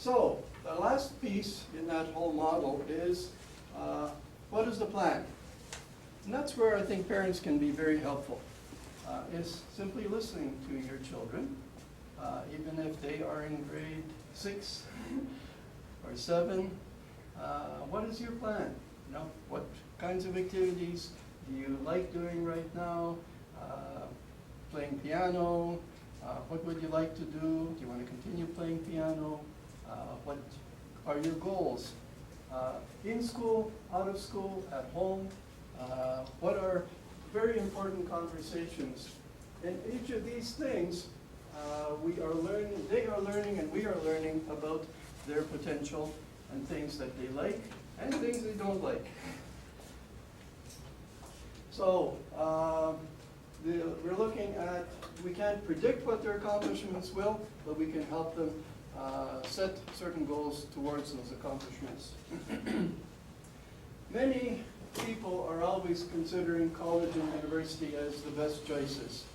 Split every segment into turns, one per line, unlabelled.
So, the last piece in that whole model is, what is the plan? And that's where I think parents can be very helpful, is simply listening to your children, even if they are in grade 6 or 7. What is your plan? You know, what kinds of activities do you like doing right now? Playing piano, what would you like to do? Do you want to continue playing piano? What are your goals? In school, out of school, at home? What are very important conversations? And each of these things, we are learning, they are learning, and we are learning about their potential and things that they like and things they don't like. So, we're looking at, we can't predict what their accomplishments will, but we can help them set certain goals towards those accomplishments. Many people are always considering college and university as the best choices.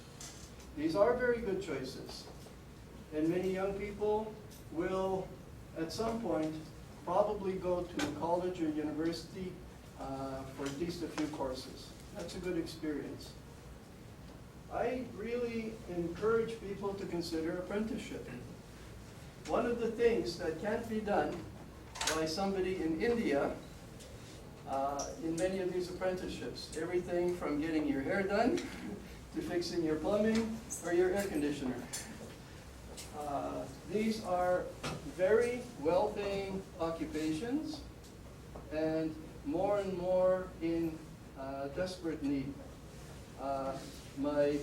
These are very good choices. And many young people will, at some point, probably go to college or university for at least a few courses. That's a good experience. I really encourage people to consider apprenticeship. One of the things that can't be done by somebody in India in many of these apprenticeships, everything from getting your hair done to fixing your plumbing or your air conditioner. These are very well-paying occupations and more in desperate need. My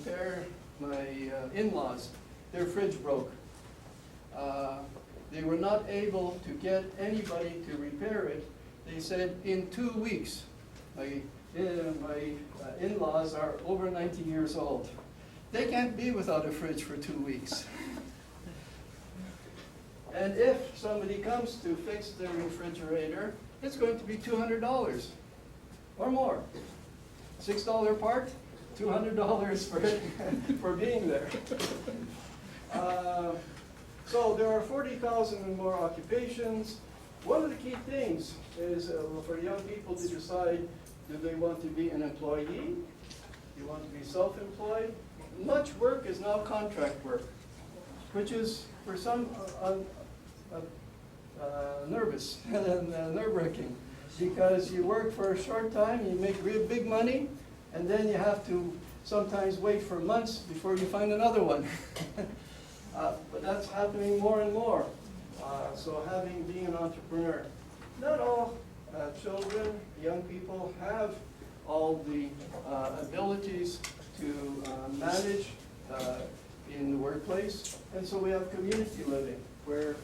in-laws, their fridge broke. They were not able to get anybody to repair it. They said in 2 weeks. My in-laws are over 90 years old. They can't be without a fridge for 2 weeks. And if somebody comes to fix their refrigerator, it's going to be $200 or more. $6 part, $200 for being there. So there are 40,000 and more occupations. One of the key things is for young people to decide, do they want to be an employee? Do you want to be self-employed? Much work is now contract work, which is for some nervous and nerve-wracking, because you work for a short time, you make real big money, and then you have to sometimes wait for months before you find another one. But that's happening more and more. So being an entrepreneur, not all children, young people have all the abilities to manage in the workplace. And so we have community living where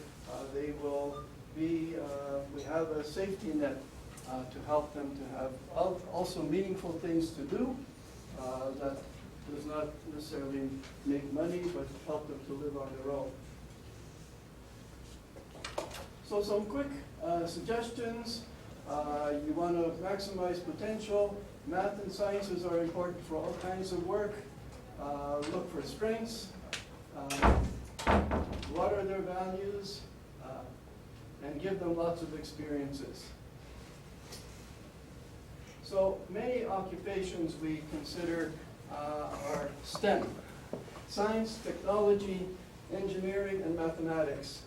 they will be, we have a safety net to help them to have also meaningful things to do that does not necessarily make money, but help them to live on their own. So some quick suggestions. You want to maximize potential. Math and sciences are important for all kinds of work. Look for strengths. What are their values? And give them lots of experiences. So many occupations we consider are STEM. Science, technology, engineering, and mathematics.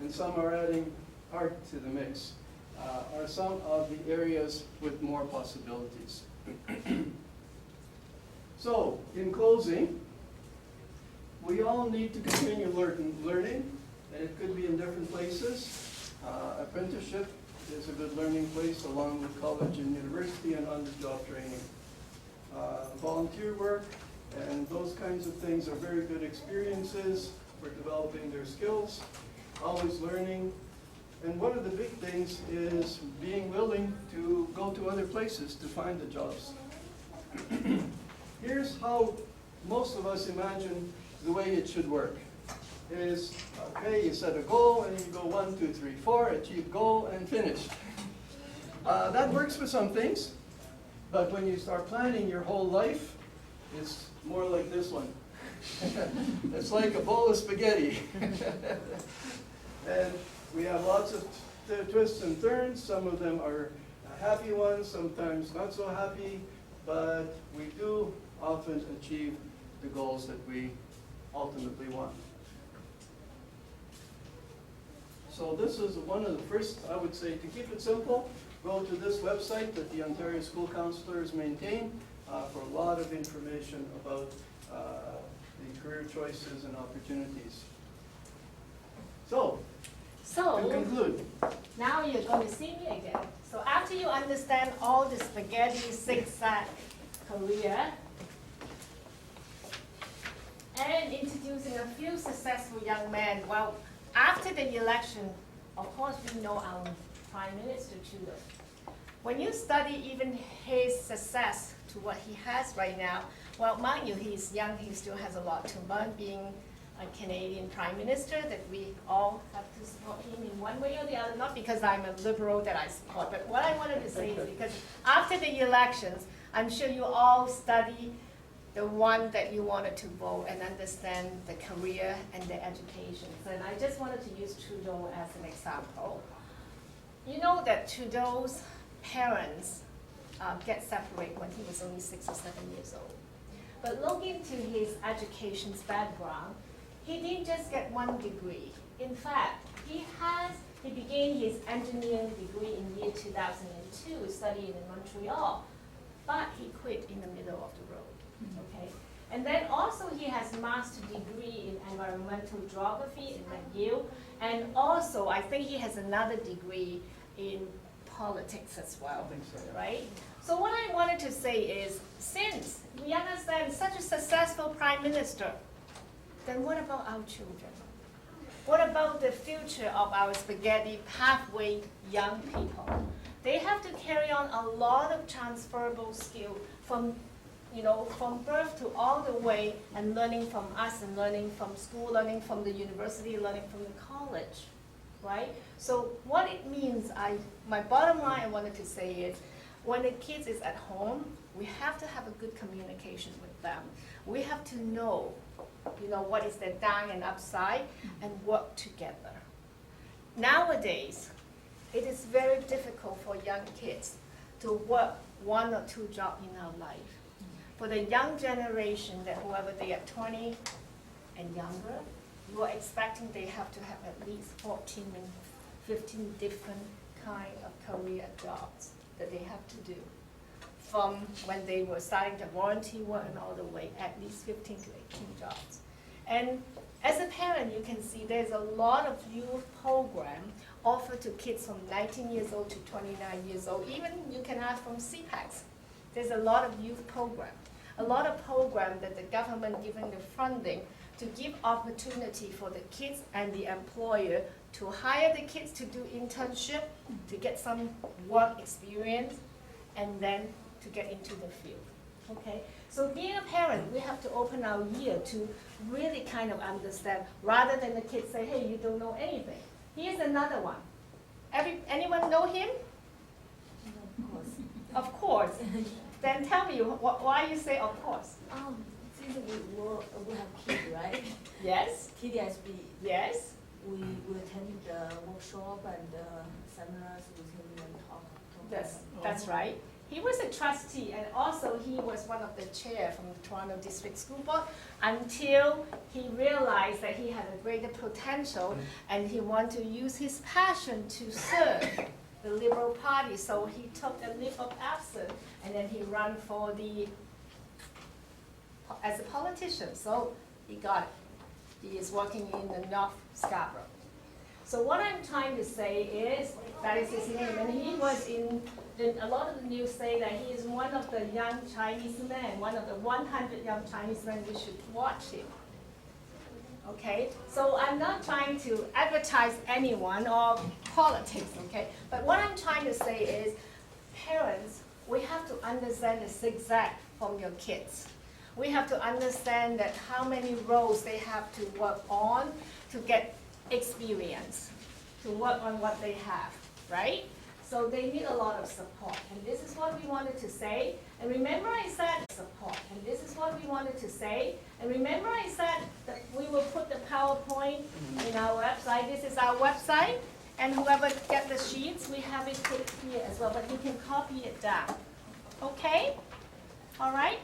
And some are adding art to the mix, are some of the areas with more possibilities. So, in closing, we all need to continue learning, and it could be in different places. Apprenticeship is a good learning place along with college and university and on-the-job training. Volunteer work and those kinds of things are very good experiences for developing their skills, always learning. And one of the big things is being willing to go to other places to find the jobs. Here's how most of us imagine the way it should work. Is, okay, you set a goal and you go 1, 2, 3, 4, achieve goal and finish. That works for some things, but when you start planning your whole life, it's more like this one. It's like a bowl of spaghetti. And we have lots of twists and turns. Some of them are happy ones, sometimes not so happy, but we do often achieve the goals that we ultimately want. So this is one of the first, I would say, to keep it simple, go to this website that the Ontario School Counselors maintain for a lot of information about the career choices and opportunities. So to conclude.
Now you're going to see me again. So after you understand all the spaghetti zigzag career and introducing a few successful young men, well, after the election, of course, we know our Prime Minister Trudeau. When you study even his success to what he has right now, well, mind you, he's young, he still has a lot to learn being a Canadian Prime Minister, that we all have to support him in one way or the other, not because I'm a liberal that I support, but what I wanted to say is because after the elections, I'm sure you all study the one that you wanted to vote and understand the career and the education. So, and I just wanted to use Trudeau as an example. You know that Trudeau's parents get separated when he was only 6 or 7 years old. But look into his education's background. He didn't just get one degree. In fact, he began his engineering degree in year 2002, studying in Montreal, but he quit in the middle of the road. Okay, and then also he has master's degree in environmental geography in McGill, and also I think he has another degree in politics as well.
I think so, yeah.
Right? So what I wanted to say is, since we understand such a successful Prime Minister, then what about our children? What about the future of our spaghetti pathway young people? They have to carry on a lot of transferable skill from birth to all the way, and learning from us and learning from school, learning from the university, learning from the college, right? So what it means, my bottom line I wanted to say is, when the kids is at home, we have to have a good communication with them. We have to know, what is their down and upside, and work together. Nowadays, it is very difficult for young kids to work 1 or 2 jobs in our life. For the young generation, that whoever they are 20 and younger, you are expecting they have to have at least 14 and 15 different kind of career jobs that they have to do. From when they were starting the warranty work and all the way, at least 15 to 18 jobs. And as a parent, you can see there's a lot of youth program offered to kids from 19 years old to 29 years old. Even you can ask from CPACs. There's a lot of youth program. A lot of program that the government giving the funding to give opportunity for the kids and the employer to hire the kids to do internship, to get some work experience, and then to get into the field. Okay? So being a parent, we have to open our ear to really kind of understand, rather than the kids say, hey, you don't know anything. Here's another one. Anyone know him?
Of course.
Of course. Then tell me why you say of course.
Since we have kids, right?
Yes.
TDSB.
Yes.
We attend the workshop and seminars with him and talk.
That's right. He was a trustee, and also he was one of the chair from the Toronto District School Board, until he realized that he had a greater potential and he wanted to use his passion to serve the Liberal Party. So he took a leave of absence, and then he ran for as a politician. So he got it. He is working in the North Scarborough. So what I'm trying to say is, that is his name, and he was a lot of the news say that he is one of the young Chinese men, one of the 100 young Chinese men. We should watch him. Okay, so I'm not trying to advertise anyone or politics, okay? But what I'm trying to say is, parents, we have to understand the zigzag from your kids. We have to understand that how many roles they have to work on to get experience, to work on what they have, right? So they need a lot of support. And this is what we wanted to say. And remember I said support. And this is what we wanted to say. And remember I said that we will put the PowerPoint in our website. This is our website. And whoever get the sheets, we have it put here as well. But you can copy it down. Okay? All right?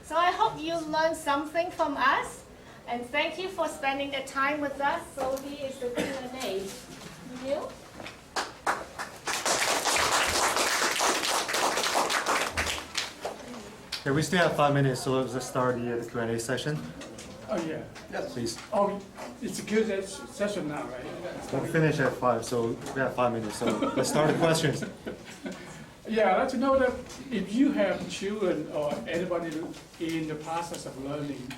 So I hope you learned something from us. And thank you for spending the time with us. So here is the Q&A. You?
Yeah, we still have 5 minutes, so let's start the Q&A session,
Oh, yeah.
Yes.
please.
Oh, it's a Q&A session now, right?
We finish at 5, so we have 5 minutes, so let's start the questions.
Yeah, I'd like to know that if you have children or anybody in the process of learning,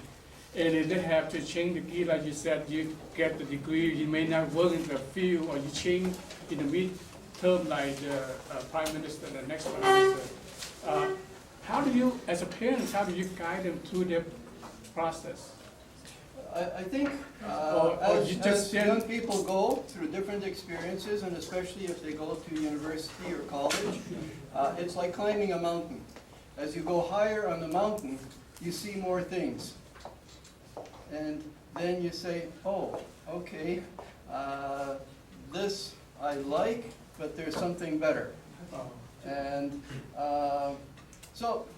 and if they have to change the gear, like you said, you get the degree, you may not work in the field, or you change in the mid-term, like the Prime Minister, the next Prime Minister. How do you, as a parent, how do you guide them through their process?
I think
Or you
as
just
young people go through different experiences, and especially if they go to university or college, it's like climbing a mountain. As you go higher on the mountain, you see more things. And then you say, oh, okay, this I like, but there's something better. And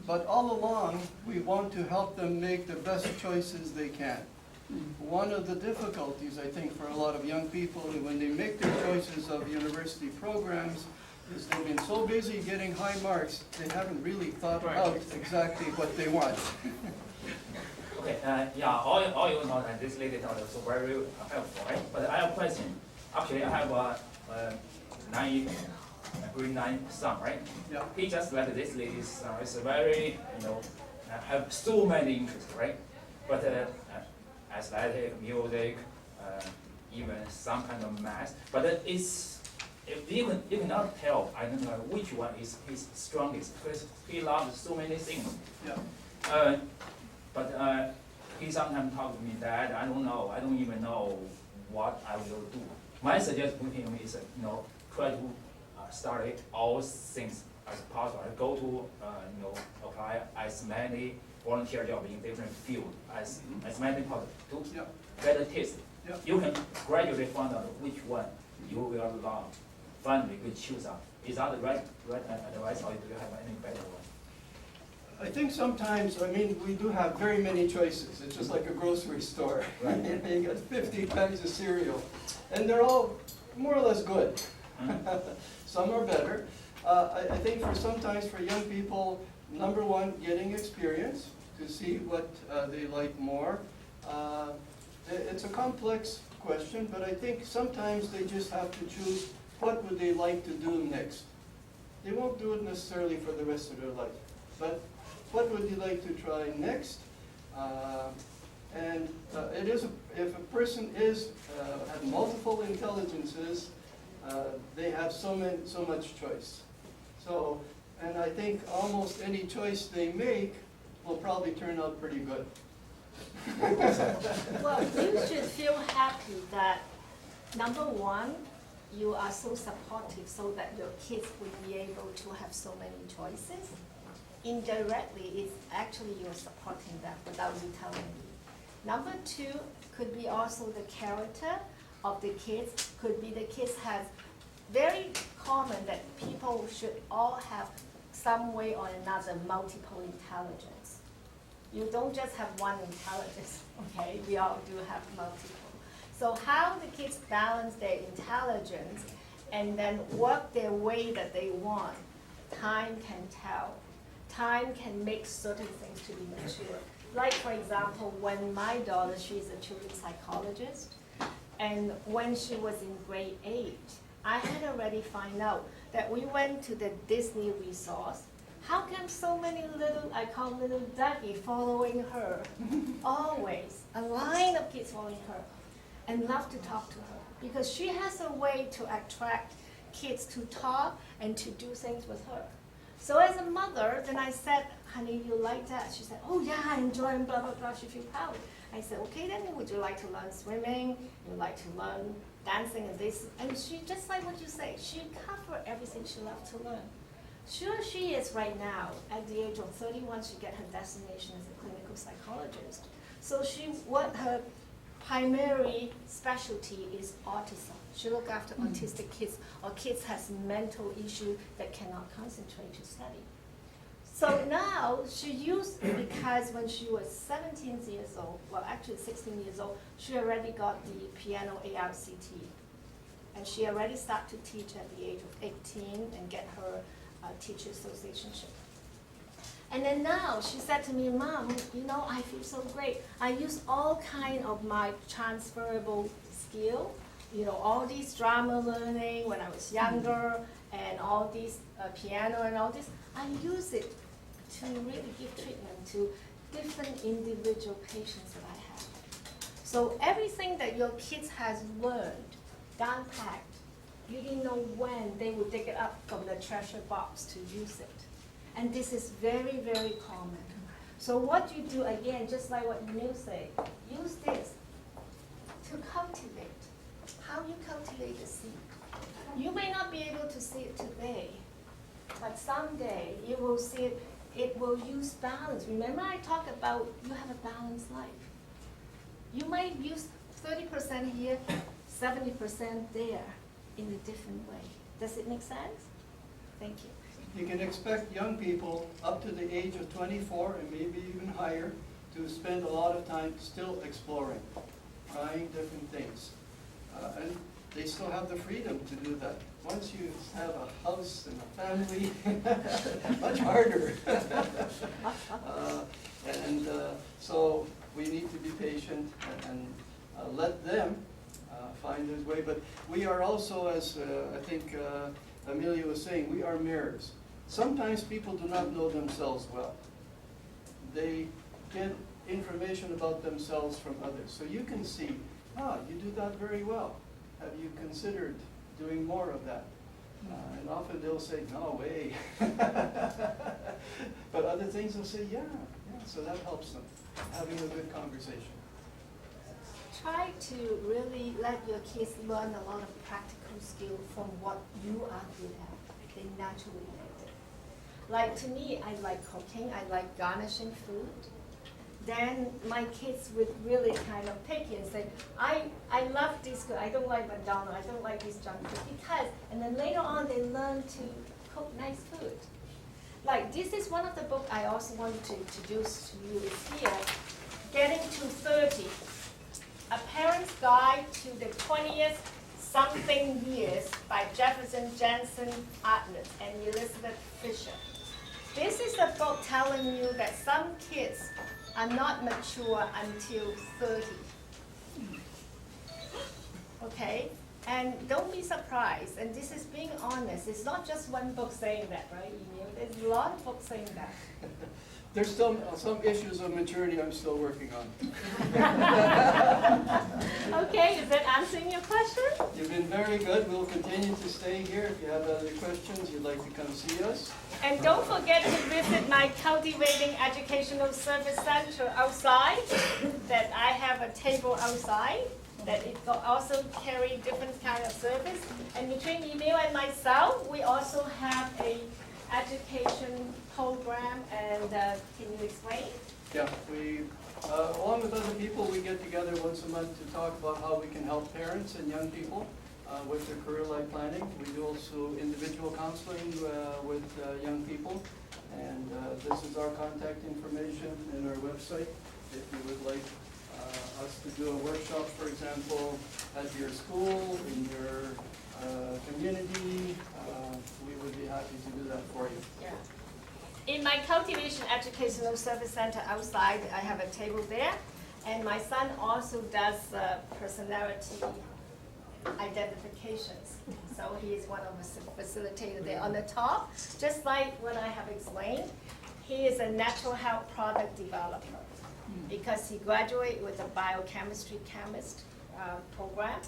but all along, we want to help them make the best choices they can. One of the difficulties, I think, for a lot of young people when they make their choices of university programs is they've been so busy getting high marks, they haven't really thought out exactly what they want.
Okay, yeah, all you know that this lady thought was very helpful, right? But I have a question. Actually, I have a grade 9 son, right?
Yeah.
He just like this lady's son. It's very, have so many interests, right? But aesthetic, music, even some kind of math. But it's, if you cannot tell, I don't know which one is his strongest, because he loves so many things.
Yeah.
But he sometimes talks to me that I don't even know what I will do. My suggestion to him is, try to study all things as possible. Go to, apply as many volunteer jobs in different fields as many possible to
Yeah.
get a taste.
Yeah.
You can gradually find out which one you will love. Finally, you choose out. Is that the right advice, or do you have any better one?
I think sometimes, we do have very many choices. It's just like a grocery store.
Right.
You got 50 bags of cereal, and they're all more or less good. Some are better. I think sometimes for young people, number one, getting experience to see what they like more. It's a complex question, but I think sometimes they just have to choose what would they like to do next. They won't do it necessarily for the rest of their life, but what would you like to try next? It is if a person has multiple intelligences, they have so much choice. So, and I think almost any choice they make will probably turn out pretty good.
Well, you should feel happy that, number one, you are so supportive so that your kids will be able to have so many choices. Indirectly, it's actually you're supporting them without you telling me. Number two could be also the character of the kids. Could be the kids has very common that people should all have some way or another multiple intelligence. You don't just have one intelligence, okay? We all do have multiple. So how the kids balance their intelligence and then work their way that they want, time can tell. Time can make certain things to be mature. Like, for example, when my daughter, she's a children's psychologist, and when she was in grade 8, I had already found out that we went to the Disney resort. How come so many little, I call little Dougie, following her? Always, a line of kids following her, and love to talk to her, because she has a way to attract kids to talk and to do things with her. So as a mother, then I said, honey, you like that? She said, oh yeah, I enjoy it, blah, blah, blah. She feels proud. I said, okay, then would you like to learn swimming? Would you like to learn dancing and this? And she, just like what you say, she covered everything she loved to learn. Sure, she is right now, at the age of 31, she get her destination as a clinical psychologist. So what her primary specialty is autism. She look after autistic kids or kids has mental issue that cannot concentrate to study. So now she used, because when she was 17 years old, well actually 16 years old, she already got the piano ARCT. And she already started to teach at the age of 18 and get her teacher associationship. And then now she said to me, Mom, you know, I feel so great. I use all kind of my transferable skill, you know, all these drama learning when I was younger and all these piano and all this. I use it to really give treatment to different individual patients that I have. So everything that your kids has learned, down packed, you didn't know when they would dig it up from the treasure box to use it. And this is very, very common. So what you do, again, just like what Neil said, use this to cultivate. How you cultivate the seed. You may not be able to see it today, but someday you will see it. It will use balance. Remember I talked about you have a balanced life. You might use 30% here, 70% there in a different way. Does it make sense? Thank you.
You can expect young people up to the age of 24 and maybe even higher to spend a lot of time still exploring, trying different things. And they still have the freedom to do that. Once you have a house and a family, much harder. So we need to be patient and let them find their way. But we are also, as I think Amelia was saying, we are mirrors. Sometimes people do not know themselves well. They get information about themselves from others. So you can see, you do that very well. Have you considered doing more of that? And often they'll say, no way. But other things they'll say, yeah. So that helps them, having a good conversation.
Try to really let your kids learn a lot of practical skill from what you are good at. They naturally like it. Like to me, I like cooking, I like garnishing food. Then my kids would really kind of take it and say, I love this food, I don't like McDonald's, I don't like this junk food, because, and then later on they learn to cook nice food. Like this is one of the books I also wanted to introduce to you is here, Getting to 30, A Parent's Guide to the 20th Something Years by Jefferson Jansen Atlas and Elizabeth Fisher. This is a book telling you that some kids are not mature until 30. Okay? And don't be surprised. And this is being honest. It's not just one book saying that, right, Emil? There's a lot of books saying that.
There's still some issues of maturity I'm still working on.
Okay, is that answering your question?
You've been very good. We'll continue to stay here. If you have other questions, you'd like to come see us.
And don't forget to visit my Cultivating Educational Service Center outside, that I have a table outside, that it also carry different kind of service. And between Emil and myself, we also have a education program, and can you explain?
Yeah, we, along with other people, we get together once a month to talk about how we can help parents and young people with their career life planning. We do also individual counseling with young people, and this is our contact information in our website. If you would like us to do a workshop, for example, at your school, in your community, we would be happy to do that for you.
Yeah. In my Cultivation Educational Service Center outside, I have a table there, and my son also does personality identifications. So he is one of the facilitators there on the top. Just like what I have explained, he is a natural health product developer because he graduated with a biochemistry chemist program.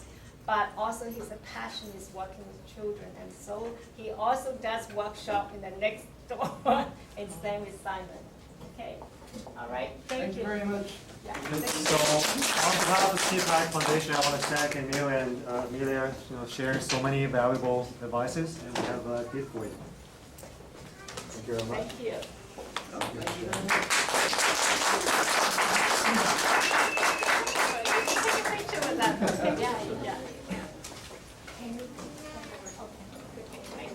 But also his passion is working with children, and so he also does workshop in the next door in Stanley Simon. Okay. All right,
Thank
thank
you
you.
very much.
Yeah,
So
thank
on behalf of CPAC Foundation, I want to thank Emil and Amelia, sharing so many valuable advices, and we have a gift for you. Thank you very
you.
much.
Thank you.
Oh, thank you very much.
Take a picture with that. Okay, yeah, yeah. Thank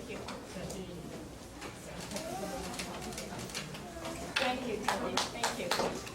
you. Thank you, Tony. Thank you.